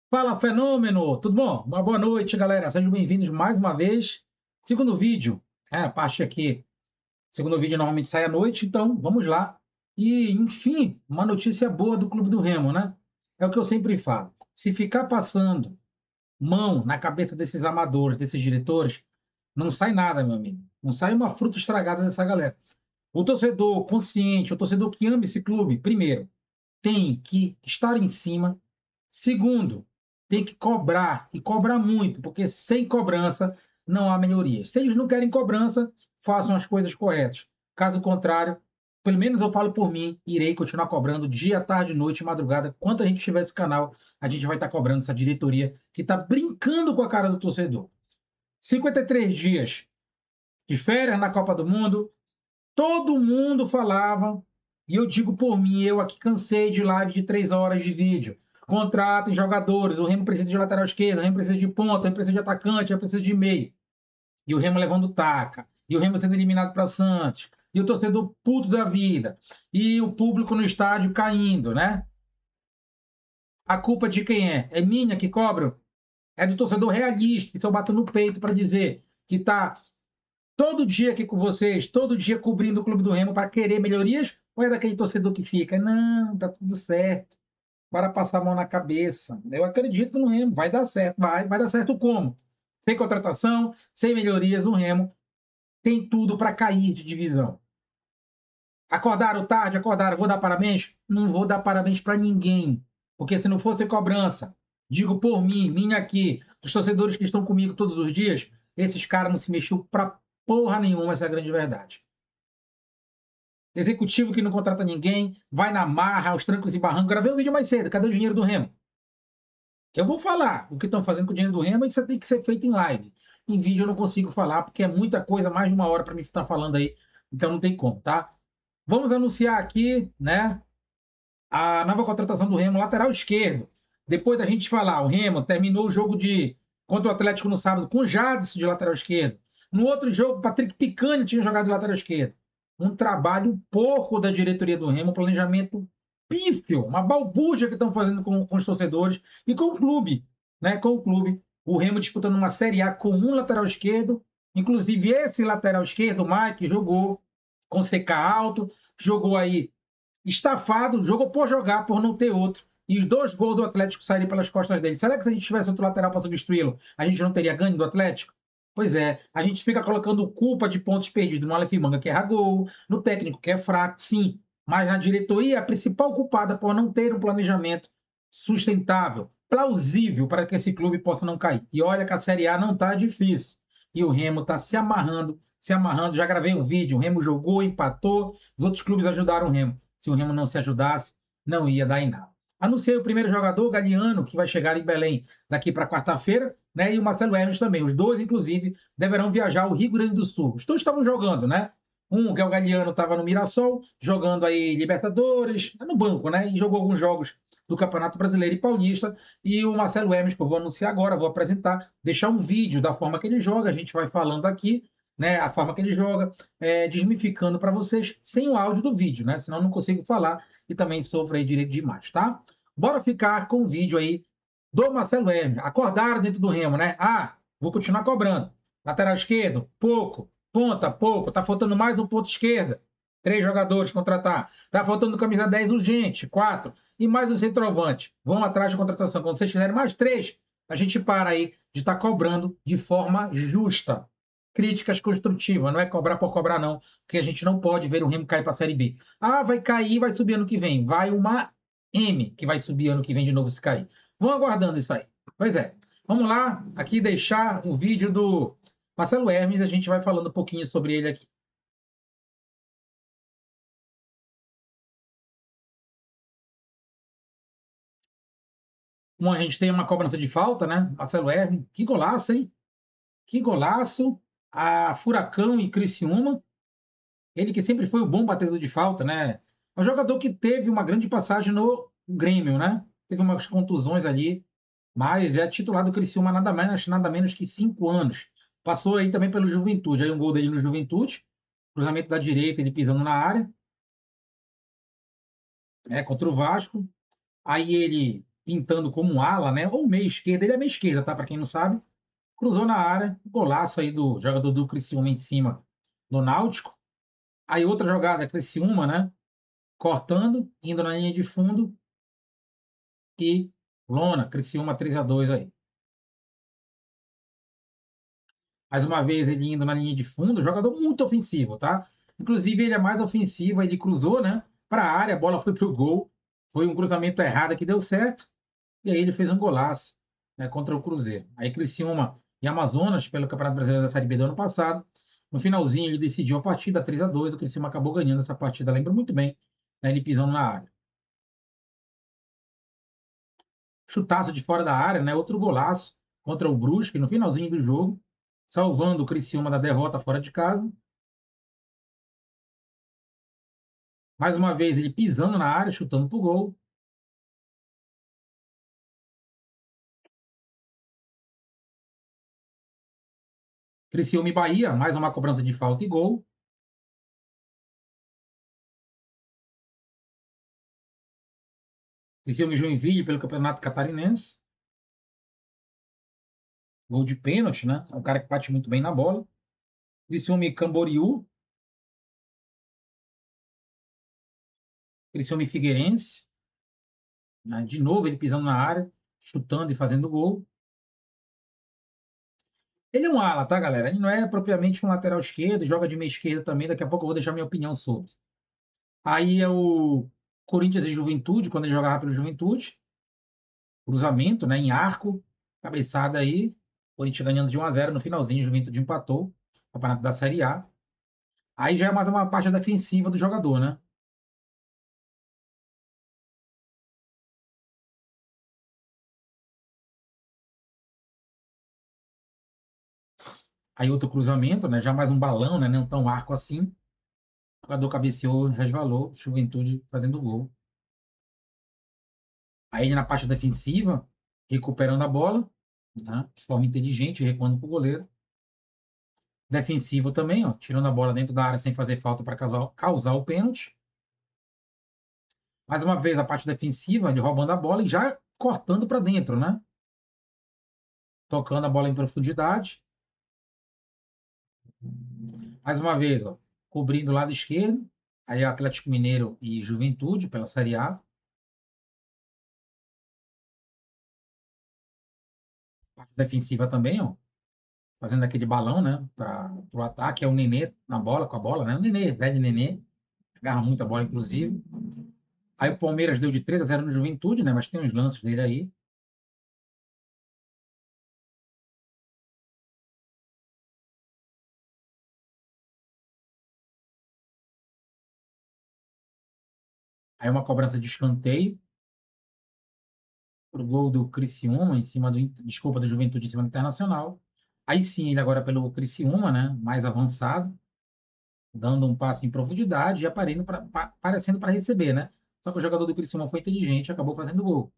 Fala, fenômeno! Tudo bom? Uma boa noite, galera. Sejam bem-vindos mais uma vez. Segundo vídeo, a parte aqui. Segundo vídeo normalmente sai à noite, então vamos lá. E, enfim, uma notícia boa do Clube do Remo, né? É o que eu sempre falo. Se ficar passando mão na cabeça desses amadores, desses diretores, não sai nada, meu amigo. Não sai uma fruta estragada dessa galera. O torcedor consciente, o torcedor que ama esse clube, primeiro, tem que estar em cima. Segundo, tem que cobrar, e cobrar muito, porque sem cobrança não há melhorias. Se eles não querem cobrança, façam as coisas corretas. Caso contrário, pelo menos eu falo por mim, irei continuar cobrando dia, tarde, noite, madrugada. Enquanto a gente tiver esse canal, a gente vai estar cobrando essa diretoria que está brincando com a cara do torcedor. 53 dias de férias na Copa do Mundo, todo mundo falava, e eu digo por mim, eu aqui cansei de live de 3 horas de vídeo. Contratem jogadores, o Remo precisa de lateral esquerdo, o Remo precisa de ponta, o Remo precisa de atacante, o Remo precisa de meio. E o Remo levando taca, e o Remo sendo eliminado para Santos, e o torcedor puto da vida, e o público no estádio caindo, né? A culpa de quem é? É minha que cobro? É do torcedor realista, que se eu bato no peito para dizer que está todo dia aqui com vocês, todo dia cobrindo o Clube do Remo para querer melhorias? Ou é daquele torcedor que fica, não, tá tudo certo, para passar a mão na cabeça? Eu acredito no Remo, vai dar certo. Vai dar certo como? Sem contratação, sem melhorias, o Remo tem tudo para cair de divisão. Acordaram tarde, acordaram, vou dar parabéns? Não vou dar parabéns para ninguém, porque se não fosse cobrança, digo por mim, minha aqui, dos torcedores que estão comigo todos os dias, esses caras não se mexeu para porra nenhuma, essa é a grande verdade. Executivo que não contrata ninguém, vai na marra, aos trancos e barrancos. Gravei um vídeo mais cedo, cadê o dinheiro do Remo? Eu vou falar o que estão fazendo com o dinheiro do Remo, e isso tem que ser feito em live. Em vídeo eu não consigo falar, porque é muita coisa, mais de uma hora para mim estar falando aí, então não tem como, tá? Vamos anunciar aqui, né, a nova contratação do Remo, lateral esquerdo. Depois da gente falar, o Remo terminou o jogo de contra o Atlético no sábado com o Jadson de lateral esquerdo. No outro jogo, Patrick Picani tinha jogado de lateral esquerdo. Um trabalho porco da diretoria do Remo, um planejamento pífio, uma balbúrdia que estão fazendo com os torcedores e com o clube, né? Com o clube. O Remo disputando uma Série A com um lateral esquerdo. Inclusive, esse lateral esquerdo, o Mike, jogou com CK alto, jogou aí estafado, jogou por jogar, por não ter outro. E os 2 gols do Atlético saírem pelas costas dele. Será que se a gente tivesse outro lateral para substituí-lo, a gente não teria ganho do Atlético? Pois é, a gente fica colocando culpa de pontos perdidos no Aleph Manga, que erra gol, no técnico, que é fraco, sim. Mas na diretoria, a principal culpada por não ter um planejamento sustentável, plausível, para que esse clube possa não cair. E olha que a Série A não está difícil. E o Remo está se amarrando, se amarrando. Já gravei um vídeo, o Remo jogou, empatou, os outros clubes ajudaram o Remo. Se o Remo não se ajudasse, não ia dar em nada. Anunciei o primeiro jogador, o Galiano, que vai chegar em Belém daqui para quarta-feira, né? E o Marcelo Hermes também. Os dois, inclusive, deverão viajar ao Rio Grande do Sul. Os dois estavam jogando, né? Um, que é o Galiano, estava no Mirassol, jogando aí Libertadores, no banco, né? E jogou alguns jogos do Campeonato Brasileiro e Paulista. E o Marcelo Hermes, que eu vou anunciar agora, vou apresentar, deixar um vídeo da forma que ele joga, a gente vai falando aqui, né? A forma que ele joga, desmificando para vocês, sem o áudio do vídeo, né? Senão eu não consigo falar e também sofro aí direito de imagem, tá? Bora ficar com o vídeo aí do Marcelo Hermes. Acordaram dentro do Remo, né? Ah, vou continuar cobrando. Lateral esquerdo, pouco. Ponta, pouco. Tá faltando mais um ponto esquerda. 3 jogadores contratar. Tá faltando camisa 10 urgente, 4. E mais um centroavante. Vão atrás de contratação. Quando vocês fizerem mais 3, a gente para aí de estar cobrando de forma justa. Críticas construtivas, não é cobrar por cobrar, não, porque a gente não pode ver o Remo cair para a Série B. Ah, vai cair, vai subir ano que vem. Vai uma M que vai subir ano que vem de novo se cair. Vão aguardando isso aí. Pois é. Vamos lá, aqui deixar o vídeo do Marcelo Hermes, a gente vai falando um pouquinho sobre ele aqui. A gente tem uma cobrança de falta, né? Marcelo Hermes, que golaço, hein? Que golaço. A Furacão e Criciúma. Ele que sempre foi o bom batedor de falta, né? Um jogador que teve uma grande passagem no Grêmio, né? Teve umas contusões ali, mas é titular do Criciúma nada menos que 5 anos. Passou aí também pelo Juventude. Aí um gol dele no Juventude, cruzamento da direita, ele pisando na área, contra o Vasco. Aí ele pintando como um ala, né? Ou meia esquerda, ele é meia esquerda, tá? Para quem não sabe. Cruzou na área, golaço aí do jogador do Criciúma em cima do Náutico. Aí outra jogada, Criciúma, né? Cortando, indo na linha de fundo e lona, Criciúma 3-2 aí. Mais uma vez ele indo na linha de fundo, jogador muito ofensivo, tá? Inclusive ele é mais ofensivo, ele cruzou, né? Para a área, a bola foi pro gol. Foi um cruzamento errado que deu certo. E aí ele fez um golaço, né, contra o Cruzeiro. Aí Criciúma e Amazonas, pelo Campeonato Brasileiro da Série B do ano passado. No finalzinho ele decidiu a partida 3-2. O Criciúma acabou ganhando essa partida, lembro muito bem, né, ele pisando na área. Chutaço de fora da área, né? Outro golaço contra o Brusque no finalzinho do jogo, salvando o Criciúma da derrota fora de casa. Mais uma vez ele pisando na área, chutando pro gol. Criciúma e Bahia, mais uma cobrança de falta e gol. Criciúma e Joinville pelo Campeonato Catarinense. Gol de pênalti, né? É um cara que bate muito bem na bola. Criciúma e Camboriú. Criciúma e Figueirense. Né? De novo ele pisando na área, chutando e fazendo gol. Ele é um ala, tá, galera? Ele não é propriamente um lateral esquerdo, joga de meia esquerda também. Daqui a pouco eu vou deixar minha opinião sobre. Aí é o Corinthians e Juventude, quando ele jogava pelo Juventude. Cruzamento, né? Em arco. Cabeçada aí. Corinthians ganhando de 1-0 no finalzinho. Juventude empatou. Campeonato da Série A. Aí já é mais uma parte defensiva do jogador, né? Aí outro cruzamento, né? Já mais um balão, né? Não tão arco assim. O jogador cabeceou, resvalou. Juventude fazendo gol. Aí na parte defensiva, recuperando a bola, né? De forma inteligente, recuando para o goleiro. Defensivo também, ó, tirando a bola dentro da área sem fazer falta para causar o pênalti. Mais uma vez a parte defensiva, ele roubando a bola e já cortando para dentro, né? Tocando a bola em profundidade. Mais uma vez, ó, cobrindo o lado esquerdo. Aí Atlético Mineiro e Juventude pela Série A. Parte defensiva também, ó, fazendo aquele balão, né? Para o ataque. É o Nenê na bola, com a bola, né? O Nenê, velho Nenê. Agarra muito a bola, inclusive. Aí o Palmeiras deu de 3-0 no Juventude, né? Mas tem uns lances dele aí. Aí uma cobrança de escanteio pro gol do Criciúma em cima do, desculpa, do Juventude em cima do Internacional. Aí sim, ele agora pelo Criciúma, né? Mais avançado, dando um passe em profundidade e aparecendo para receber, né? Só que o jogador do Criciúma foi inteligente e acabou fazendo gol.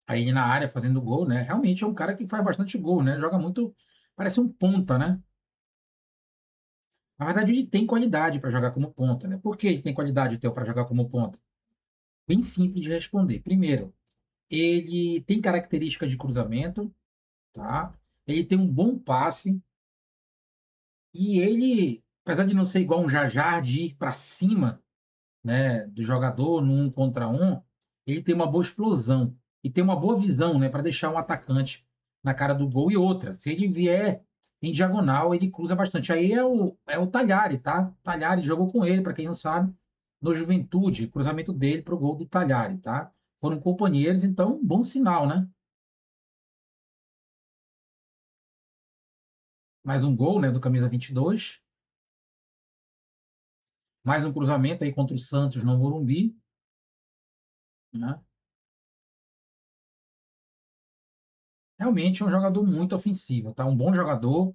Aí ele na área fazendo gol, né? Realmente é um cara que faz bastante gol, né? Joga muito, parece um ponta, né? Na verdade, ele tem qualidade para jogar como ponta, né? Por que ele tem qualidade para jogar como ponta? Bem simples de responder. Primeiro, ele tem característica de cruzamento, tá? Ele tem um bom passe e ele, apesar de não ser igual um Jajá de ir para cima, né, do jogador no 1 contra 1, ele tem uma boa explosão e tem uma boa visão, né, para deixar um atacante na cara do gol. E outra, se ele vier em diagonal, ele cruza bastante. Aí é o Talhari, tá? Talhari jogou com ele, para quem não sabe, no Juventude, cruzamento dele para o gol do Talhari, tá? Foram companheiros, então, bom sinal, né? Mais um gol, né, do camisa 22. Mais um cruzamento aí contra o Santos no Morumbi, né? Realmente é um jogador muito ofensivo, tá? Um bom jogador,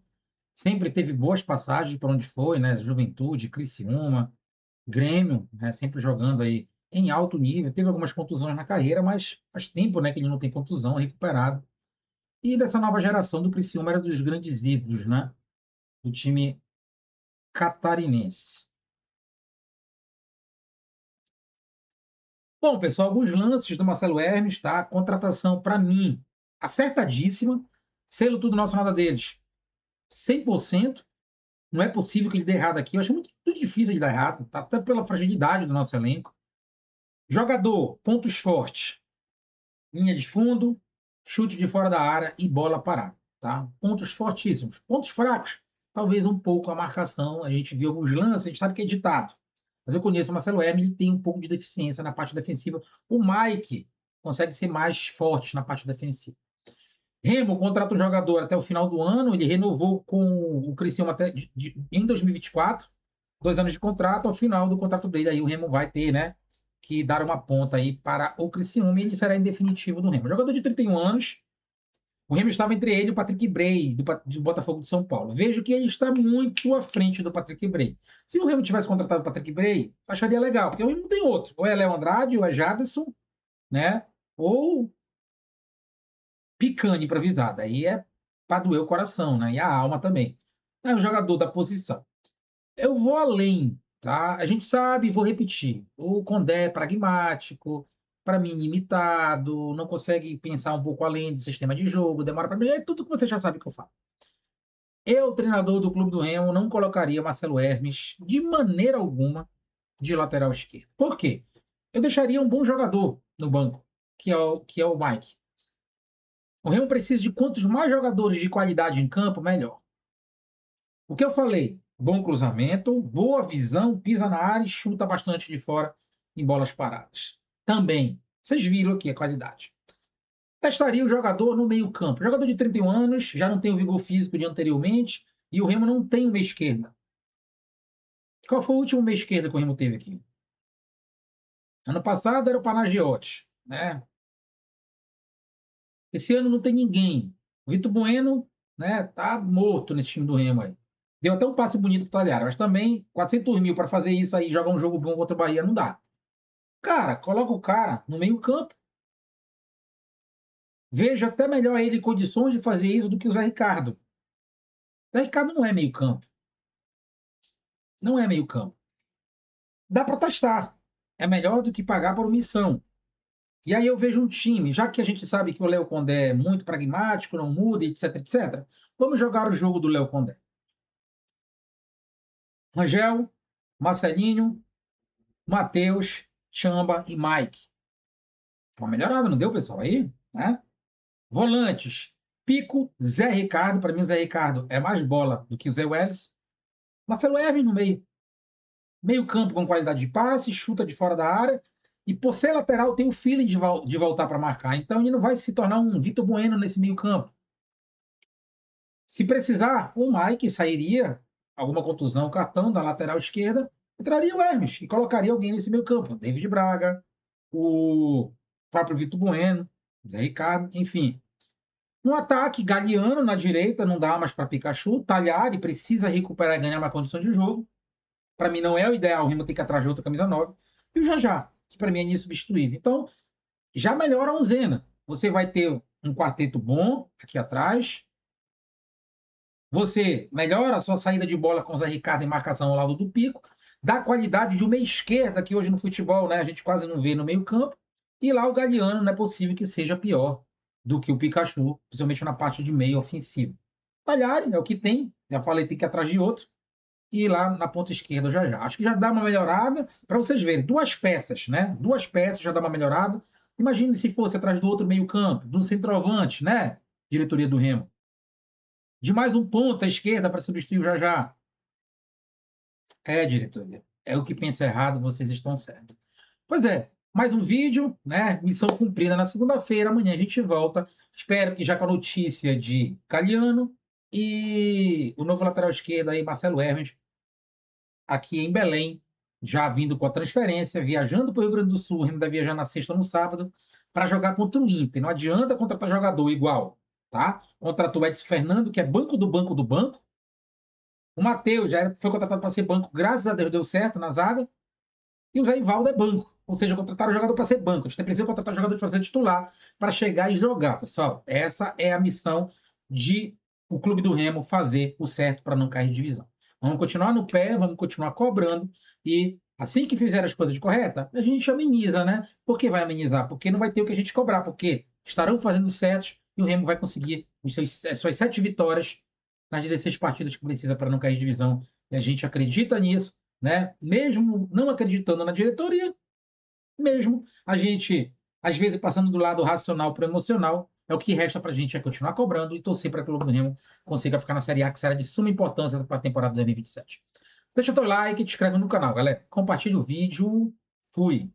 sempre teve boas passagens por onde foi, né? Juventude, Criciúma, Grêmio, né? Sempre jogando aí em alto nível. Teve algumas contusões na carreira, mas faz tempo, né, que ele não tem contusão, recuperado. E dessa nova geração do Criciúma era dos grandes ídolos, né? Do time catarinense. Bom, pessoal, alguns lances do Marcelo Hermes, tá? Contratação, para mim, acertadíssima. Selo tudo nosso, nada deles. 100%. Não é possível que ele dê errado aqui. Eu acho muito difícil de dar errado, tá? Até pela fragilidade do nosso elenco. Jogador, pontos fortes. Linha de fundo, chute de fora da área e bola parada, tá? Pontos fortíssimos. Pontos fracos, talvez um pouco a marcação. A gente viu alguns lances, a gente sabe que é ditado. Mas eu conheço o Marcelo Hermes, ele tem um pouco de deficiência na parte defensiva. O Mike consegue ser mais forte na parte defensiva. Remo contrata um jogador até o final do ano, ele renovou com o Criciúma até em 2024, 2 anos de contrato, ao final do contrato dele aí o Remo vai ter, né, que dar uma ponta aí para o Criciúma e ele será em definitivo do Remo. Jogador de 31 anos, o Remo estava entre ele e o Patrick Bray, do Botafogo de São Paulo. Vejo que ele está muito à frente do Patrick Bray. Se o Remo tivesse contratado o Patrick Bray, acharia legal, porque o Remo não tem outro. Ou é Léo Andrade, ou é Jadson, né, ou Picani improvisada. Aí é para doer o coração, né? E a alma também. É o jogador da posição. Eu vou além, tá? A gente sabe, vou repetir. O Condé é pragmático, para mim limitado, não consegue pensar um pouco além do sistema de jogo, demora para. É tudo que você já sabe que eu falo. Eu, treinador do Clube do Remo, não colocaria Marcelo Hermes de maneira alguma de lateral esquerdo. Por quê? Eu deixaria um bom jogador no banco, que é o Mike. O Remo precisa de quantos mais jogadores de qualidade em campo, melhor. O que eu falei? Bom cruzamento, boa visão, pisa na área e chuta bastante de fora em bolas paradas. Também, vocês viram aqui a qualidade. Testaria o jogador no meio-campo. Jogador de 31 anos, já não tem o vigor físico de anteriormente, e o Remo não tem uma esquerda. Qual foi o último meia esquerda que o Remo teve aqui? Ano passado era o Panagiotti, né? Esse ano não tem ninguém. O Vitor Bueno, né, tá morto nesse time do Remo aí. Deu até um passe bonito pro Talhara, mas também 400 mil para fazer isso aí, jogar um jogo bom contra o Bahia, não dá. Cara, coloca o cara no meio campo. Veja até melhor ele em condições de fazer isso do que o Zé Ricardo. O Zé Ricardo não é meio campo. Não é meio campo. Dá para testar. É melhor do que pagar por omissão. E aí eu vejo um time, já que a gente sabe que o Léo Condé é muito pragmático, não muda, etc, etc. Vamos jogar o jogo do Léo Condé. Rangel, Marcelinho, Matheus, Chamba e Mike. Uma melhorada, não deu, pessoal? Aí, né? Volantes, Pico, Zé Ricardo. Para mim, o Zé Ricardo é mais bola do que o Zé Welles. Marcelo Hermes no meio. Meio campo com qualidade de passe, chuta de fora da área. E por ser lateral, tem o feeling de voltar para marcar. Então, ele não vai se tornar um Vitor Bueno nesse meio campo. Se precisar, o Mike sairia, alguma contusão, cartão da lateral esquerda, entraria o Hermes e colocaria alguém nesse meio campo. David Braga, o próprio Vitor Bueno, Zé Ricardo, enfim. No ataque, Galeano na direita, não dá mais para Pikachu. Talhari precisa recuperar e ganhar uma condição de jogo. Para mim não é o ideal, o Remo tem que ir atrás de outra camisa 9. E o Jajá, que para mim é insubstituível. Então, já melhora a onzena. Você vai ter um quarteto bom aqui atrás. Você melhora a sua saída de bola com o Zé Ricardo em marcação ao lado do Pico. Dá qualidade de uma esquerda, que hoje no futebol, né, a gente quase não vê no meio campo. E lá o Galeano não é possível que seja pior do que o Pikachu, principalmente na parte de meio ofensivo. Talhari é o que tem, já falei, tem que ir atrás de outro. E lá na ponta esquerda já já. Acho que já dá uma melhorada, para vocês verem. 2 peças, né? 2 peças já dá uma melhorada. Imagine se fosse atrás do outro meio campo, do centroavante, né? Diretoria do Remo. De mais um ponta à esquerda para substituir o Jajá. É, diretoria. É o que pensa errado, vocês estão certos. Pois é, mais um vídeo, né? Missão cumprida na segunda-feira. Amanhã a gente volta. Espero que já com a notícia de Galeano e o novo lateral esquerdo aí, Marcelo Hermes, aqui em Belém, já vindo com a transferência, viajando para o Rio Grande do Sul, ainda viajar na sexta ou no sábado, para jogar contra o Inter. Não adianta contratar jogador igual, tá? Contratou o Edson Fernando, que é banco do banco do banco. O Matheus foi contratado para ser banco, graças a Deus deu certo na zaga. E o Zé Ivaldo é banco. Ou seja, contrataram o jogador para ser banco. A gente precisa contratar o jogador para ser titular, para chegar e jogar, pessoal. Essa é a missão de o Clube do Remo fazer o certo para não cair de divisão. Vamos continuar no pé, vamos continuar cobrando e Assim que fizer as coisas corretas, a gente ameniza, né? Por que vai amenizar? Porque não vai ter o que a gente cobrar, porque estarão fazendo certos e o Remo vai conseguir as suas 7 vitórias nas 16 partidas que precisa para não cair de divisão. E a gente acredita nisso, né? Mesmo não acreditando na diretoria, mesmo a gente, às vezes, passando do lado racional para o emocional, é o que resta para a gente é continuar cobrando e torcer para que o Clube do Remo consiga ficar na Série A, que será de suma importância para a temporada 2027. Deixa o teu like, te inscreve no canal, galera. Compartilha o vídeo. Fui.